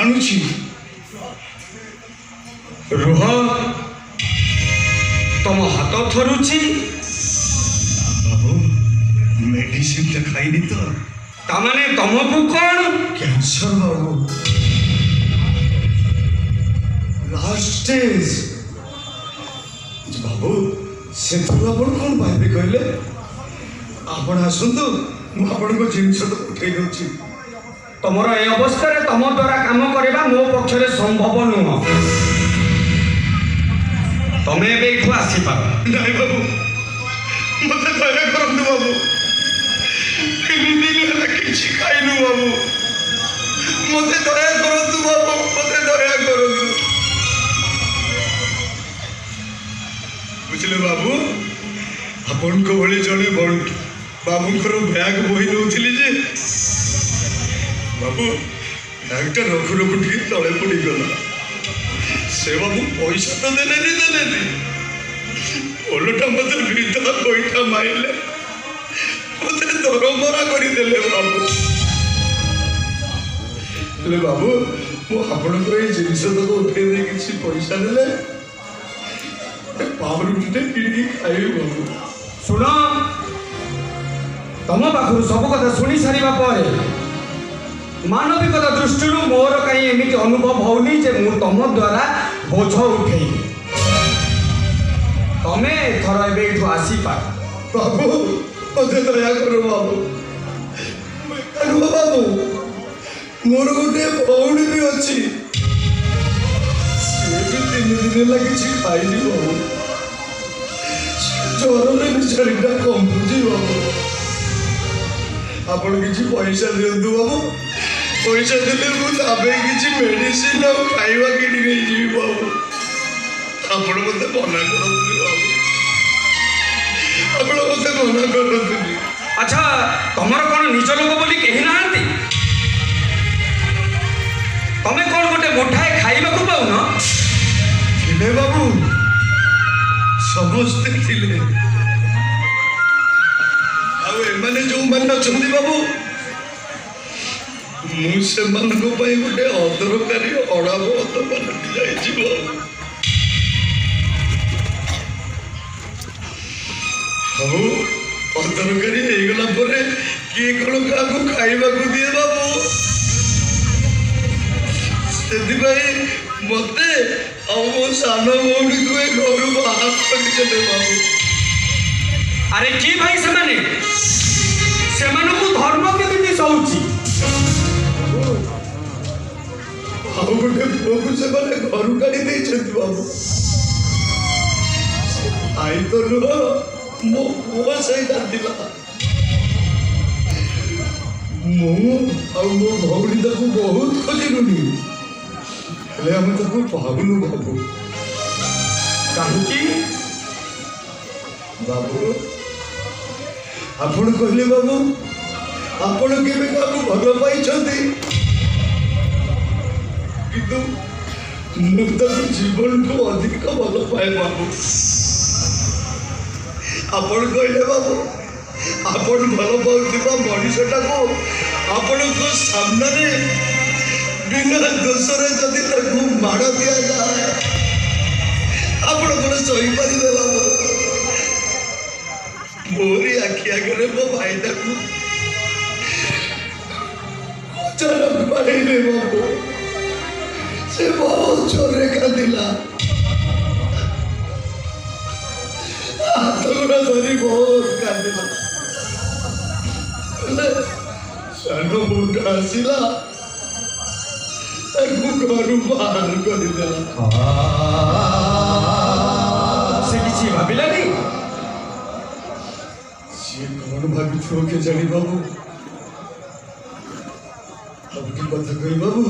ଜାଣୁଛି। ରୁହ, ତମ ହାତ ଥରୁଛି? ବାବୁ ମେଡିସିନଟା ଖାଇନି ତ। ତାମାନେ ତମକୁ କଣ? କ୍ୟାନ୍ସର ବାବୁ, ଲାଷ୍ଟ ଷ୍ଟେଜ। ବାବୁ ସେଥିରୁ ଆପଣ କ'ଣ ଭାବିବେ କହିଲେ? ଆପଣ ଆସନ୍ତୁ, ମୁଁ ଆପଣଙ୍କ ଜିନିଷ ତ ଉଠେଇ ଦେଉଛି। ତମର ଏ ଅବସ୍ଥାରେ ତମ ଦ୍ୱାରା କାମ କରିବା ମୋ ପକ୍ଷରେ ସମ୍ଭବ ନୁହଁ। ତମେ ଏବେ ଏଠୁ ଆସିପାର। ନାଇଁ ବାବୁ, ମତେ ଦୟା କରନ୍ତୁ ବାବୁ। 3 ଦିନ ହେଲା କିଛି ଖାଇନୁ ବାବୁ, ମତେ ଦୟା କରନ୍ତୁ ବାବୁ, ମତେ ଦୟା କରନ୍ତୁ। ବୁଝିଲେ ବାବୁ, ଆପଣଙ୍କ ଭଳି ଜଣେ ବାବୁଙ୍କର ବ୍ୟାଗ ବୋହି ନେଉଥିଲି ଯେ ବାବୁ ବ୍ୟାଗଟା ରଖୁ ରଖୁ ଟିକେ ତଳେ ପଡ଼ିଗଲା। ସେ ବାବୁ ପଇସା ତ ଦେଲେନି, ଓଲଟା ମତେ ବିଧା ପଇସା ମାଇଲେ, ମତେ ଦରମରା କରିଦେଲେ ବାବୁ। ହେଲେ ବାବୁ, ମୁଁ ଆପଣଙ୍କର ଏଇ ଜିନିଷ ତକ ଉଠେଇ ଦେଇ କିଛି ପଇସା ଦେଲେ ପାଉରୁଟିଟେ କିଣିକି ଖାଇବି ବାବୁ। ଶୁଣ, ତମ ପାଖରୁ ସବୁ କଥା ଶୁଣି ସାରିବା ପରେ ମାନବିକତା ଦୃଷ୍ଟିରୁ ମୋର କାହିଁ ଏମିତି ଅନୁଭବ ହଉନି ଯେ ମୁଁ ତମ ଦ୍ୱାରା ବୋଝ ଉଠେଇବି। ତମେ ଏଥର ଏବେ ଏଠୁ ଆସିପାର। ବାବୁ ମତେ ଦୟା କର ବାବୁ, ବାବୁ ମୋର ଗୋଟେ ଭଉଣୀ ବି ଅଛି, ସିଏ ବି 3 ଦିନ ହେଲା କିଛି ଖାଇନି ବାବୁ। ଜ୍ୱରରେ ବିଚାରୀଟା କମୁଛି ବାବୁ। ଆପଣ କିଛି ପଇସା ଦିଅନ୍ତୁ ବାବୁ, ପଇସା ଦେଲେ ମୁଁ ତା ପାଇଁ କିଛି ମେଡିସିନ ଆଉ ଖାଇବା କିଣି ନେଇଯିବି ବାବୁ। ଆପଣ ମତେ ମନା କରନ୍ତୁନି ବାବୁ, ଆପଣ ମତେ ମନା କରନ୍ତୁନି। ଆଚ୍ଛା, ତମର କ'ଣ ନିଜ ଲୋକ ବୋଲି କେହି ନାହାନ୍ତି? ତମେ କ'ଣ ଗୋଟେ ମୁଠାଏ ଖାଇବାକୁ ପାଉନ? ଥିଲେ ବାବୁ, ସମସ୍ତେ ଥିଲେ। ଆଉ ଏମାନେ ଯୋଉମାନେ ଅଛନ୍ତି ବାବୁ, ମୁଁ ସେମାନଙ୍କ ପାଇଁ ଗୋଟେ ଅଦରକାରୀ ଅଡ଼ାବ ପାଲଟି ଯାଇଛି ବାବୁ। ଆଉ ଅଦରକାରୀ ହେଇଗଲା ପରେ କିଏ କ'ଣ କାହାକୁ ଖାଇବାକୁ ଦିଏ ବାବୁ। ସେଥିପାଇଁ ମତେ ଆଉ ମୋ ସାନ ଭଉଣୀକୁ ଏ ଘରୁ ବାହାର କରିଛନ୍ତି ବାବୁ। ଆରେ କି ଭାଇ ସେମାନେ? ସେମାନଙ୍କୁ ଧର୍ମ କେମିତି ସହୁଛି? ଆଉ ଗୋଟେ ପୁଅକୁ ସେମାନେ ଘରୁ କାଢି ଦେଇଛନ୍ତି ବାବୁ। ଭାଇ ତ ନୁହଁ, ମୋ ପୁଅ ସେଇଟା ଥିଲା। ମୁଁ ଆଉ ମୋ ଭଉଣୀ ତାକୁ ବହୁତ ଖୋଜିଲୁନି, ହେଲେ ଆମେ ତାକୁ ପାଉନୁ ବାବୁ। କାହିଁକି? ବାବୁ ଆପଣ କହିଲେ ବାବୁ, ଆପଣ କେବେ କାହାକୁ ଭଲ ପାଇଛନ୍ତି? କିନ୍ତୁ ମୁଁ ତାକୁ ଜୀବନଠୁ ଅଧିକ ଭଲ ପାଏ ବାବୁ। ଆପଣ କହିଲେ ବାବୁ, ଆପଣ ଭଲ ପାଉଥିବା ମଣିଷଟାକୁ ଆପଣଙ୍କ ସାମ୍ନାରେ ବିନା ଦୋଷରେ ଯଦି ତାକୁ ମାଡ଼ ଦିଆଯାଏ, ଆପଣ କ'ଣ ସହିପାରିବେ ବାବୁ? ମୋରି ଆଖି ଆଗରେ ମୋ ଭାଇଟାକୁ ଅଚାନକ ବାଡ଼େଇଲେ ବାବୁ। ସେ ବହୁତ ଜୋରରେ କାନ୍ଦିଲା, ହାତ ଗୋଡ଼ ଧରି ବହୁତ କାନ୍ଦିଲା। ହେଲେ ସାନ ବୋଉଟା ଆସିଲା, ତାକୁ ଘରୁ ବାହାର କରିଦେଲା। ସେ କିଛି ଭାବିଲାନି? ସିଏ କ'ଣ ଭାବିଥିବ କେଜାଣି ବାବୁ। ଆଉ ଗୋଟେ କଥା କହି ବାବୁ,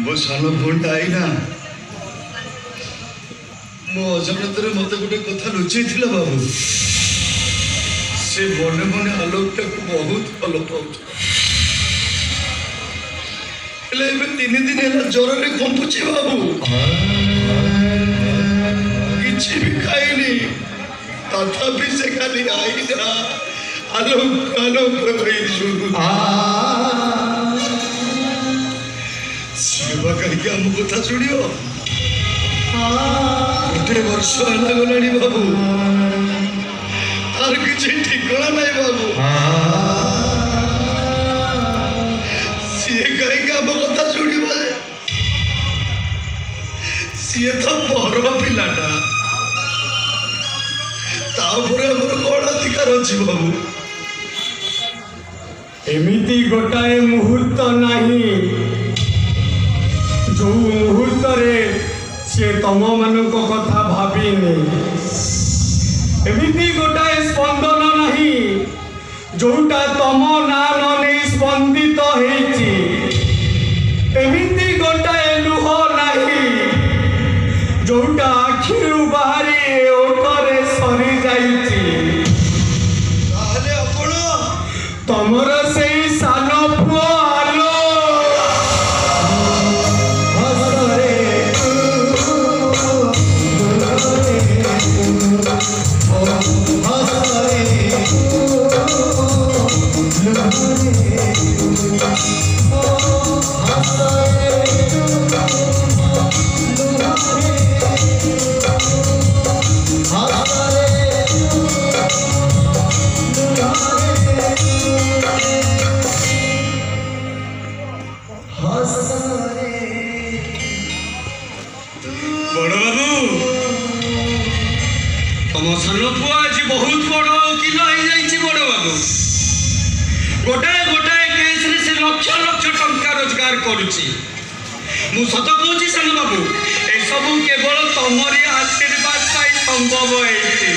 ମୋ ସାନ ଭଉଣୀଟା ଆଇନା ମୋ ଅଜାଣତରେ ମତେ ଗୋଟେ କଥା ଲୁଚେଇଥିଲା ବାବୁ। ସେ ମନେ ମନେ ଆଲୋକଟାକୁ ବହୁତ ଭଲ ପାଉଛି, ହେଲେ ଏବେ 3 ଦିନ ହେଲା ଜ୍ୱରରେ କମ୍ପୁଛି ବାବୁ। କିଛି ବି ଖାଇନି, ତଥାପି ସେ ଖାଲି ଆଇନା ଆଲୋକ ଆଲୋକ କହି ଶୁଣୁ। ଆମ କଥା ଶୁଣିବ? ଗୋଟେ ବର୍ଷ ହେଲା ଗଲାଣି ବାବୁ, আর কিছু ঠিকনা নাই বাবু। ସିଏ କାହିଁକି ଆମ କଥା ଶୁଣିବ? ସିଏ ତ ବଡ ପିଲାଟା, ତା ଉପରେ ଆମର କଣ ଅଧିକାର ଅଛି ବାବୁ? ଏମିତି ଗୋଟାଏ ମୁହୂର୍ତ୍ତ ନାହିଁ ଯୋଉ ମୁହୂର୍ତ୍ତରେ ସେ ତମମାନଙ୍କ କଥା ଭାବିନି। ଏମିତି ଗୋଟାଏ ସ୍ପନ୍ଦନ ନାହିଁ ଯୋଉଟା ତମ ନାଁ ନ ନେଇ ସ୍ପନ୍ଦିତ ହେଇଛି। ଏମିତି ଗୋଟାଏ ଲୁହ ନାହିଁ ଯୋଉଟା ଆଖିରୁ ବାହାରି ଓଠରେ ସରି ଯାଇଛି। ତାହେଲେ ଆପଣ ତମର ସେଇ ସାନ ପୁଅ ଆଲୋ ତମ ସାନ ପୁଅ ଆଜି ବହୁତ ବଡ ଓକିଲ ହେଇଯାଇଛି ବଡ ବାବୁ। ଗୋଟାଏ ଗୋଟାଏ କେସରେ ସେ ଲକ୍ଷ ଲକ୍ଷ ଟଙ୍କା ରୋଜଗାର କରୁଛି। ମୁଁ ସତ କହୁଛି ସାନ ବାବୁ, ଏସବୁ କେବଳ ତମରି ଆଶୀର୍ବାଦ ପାଇଁ ସମ୍ଭବ ହେଇଛି।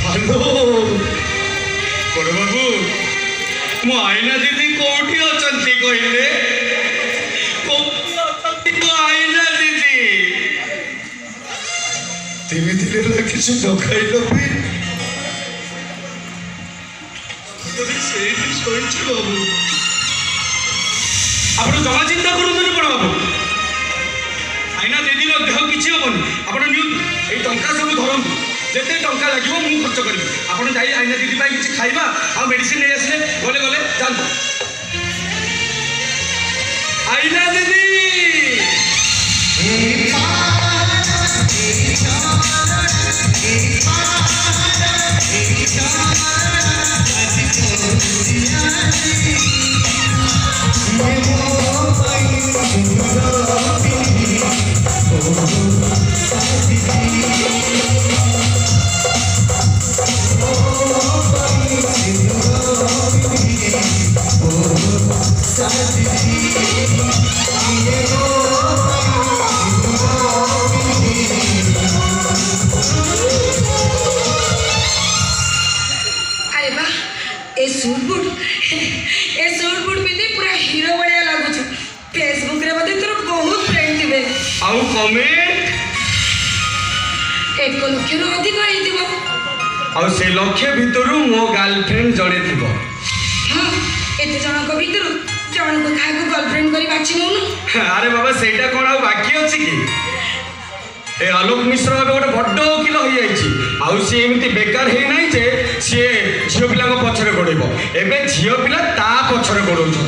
ହ୍ୟାଲୋ ବଡ ବାବୁ, ମୋ ଆଇନା ଦିଦି କୋଉଠି ଅଛନ୍ତି କହିଲେ? କୋଉଠି ଅଛନ୍ତି ମୋ ଆଇନା ଦିଦି? 3 ଦିନ ହେଲା କିଛି ନ ଖାଇଲ ବି ସେଇଠି ଶୋଇଛି ବାବୁ। ଆପଣ ଜମା ଚିନ୍ତା କରନ୍ତୁନି ବଡ ବାବୁ, ଆଇନା ଦିଦିର ଦେହ କିଛି ହବନି। ଆପଣ ନିଅନ୍ତୁ, ଏଇ ଟଙ୍କା ସବୁ ଧରନ୍ତୁ, ଯେତେ ଟଙ୍କା ଲାଗିବ ମୁଁ ଖର୍ଚ୍ଚ କରିବି। ଆପଣ ଯାଇ ଆଇନା ଦିଦି ପାଇଁ କିଛି ଖାଇବା ଆଉ ମେଡିସିନ ନେଇ ଆସିଲେ ଗଲେ ଗଲେ ଯାଆନ୍ତୁ। ଆଇନା ଦିଦି ଆଉ କମେଣ୍ଟ 1 ଲକ୍ଷରୁ ଅଧିକ ହେଇଥିବ। ଆଉ ସେ ଲକ୍ଷ ଭିତରୁ ମୋ ଗାର୍ଲଫ୍ରେଣ୍ଡ ଜଣେ ଥିବ। ହଁ, ଏତେ ଜଣଙ୍କ ଭିତରୁ ଜଣକୁ କାହାକୁ ଗର୍ଲଫ୍ରେଣ୍ଡ କରି ବାଛି ନଉନୁ? ଆରେ ବାବା, ସେଇଟା କ'ଣ ଆଉ ବାକି ଅଛି କି? ଏ ଆଲୋକ ମିଶ୍ର ଏବେ ଗୋଟେ ବଡ ଓକିଲ ହେଇଯାଇଛି। ଆଉ ସିଏ ଏମିତି ବେକାର ହେଇନାହିଁ ଯେ ସିଏ ଝିଅ ପିଲାଙ୍କ ପଛରେ ଗୋଡ଼େଇବ। ଏବେ ଝିଅ ପିଲା ତା ପଛରେ ଗୋଡ଼ଉଛନ୍ତି।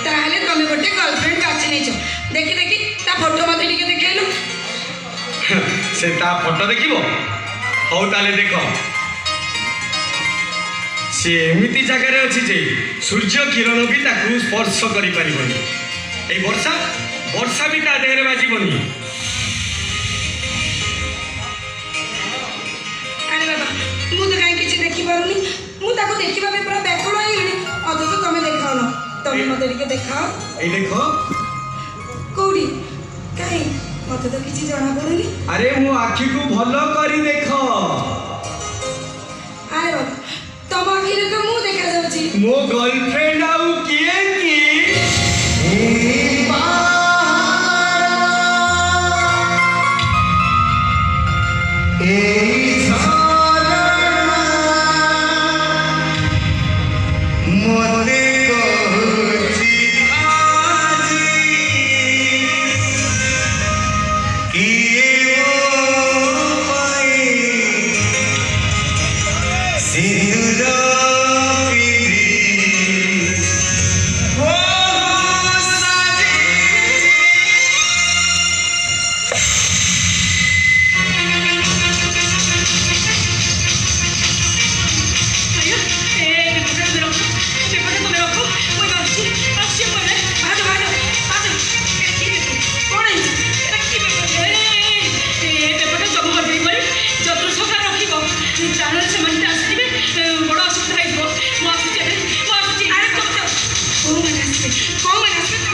ତାହେଲେ ତମେ ଗୋଟେ ଗର୍ଲଫ୍ରେଣ୍ଡ ବାଛି ନେଇଛ। ଦେଖି ଦେଖି ତା ଫଟୋ ମତେ ଟିକେ ଦେଖେଇଲୁ। ସେ ତା ଫଟୋ ଦେଖିବ? ହଉ ତାହେଲେ ଦେଖ। ସିଏ ଏମିତି ଜାଗାରେ ଅଛି ଯେ ସୂର୍ଯ୍ୟ କିରଣ ବି ତାକୁ ସ୍ପର୍ଶ କରିପାରିବନି। ଏଇ ବର୍ଷା ବି ତା ଦେହରେ ବାଜିବନି। ଆରେ ବାବା, ମୁଁ ତ କାହିଁ କିଛି ଦେଖିପାରୁନି। ମୁଁ ତାକୁ ଦେଖିବା ପାଇଁ ପୁରା ବ୍ୟାକୁଳ ହେଇଗଲିଣି, ଅଥଚ ତମେ ଦେଖାଉନ। ତମେ ମତେ ଟିକେ ଦେଖାଅ। ଏଇ ଦେଖ। କୋଉଠି? କାହିଁ ମତେ ତ କିଛି ଜଣା ପଡୁନି। ଆରେ ମୋ ଆଖିକୁ ଭଲ କରି ଦେଖ। ଆରେ ବାବା, ତମ ଆଖିରେ ତ ମୁଁ ଦେଖାଯାଉଛି। ମୋ ଗର୍ଲଫ୍ରେଣ୍ଡ ଆଉ କିଏ କି? କ'ଣ ମାନେ ଆସିବେ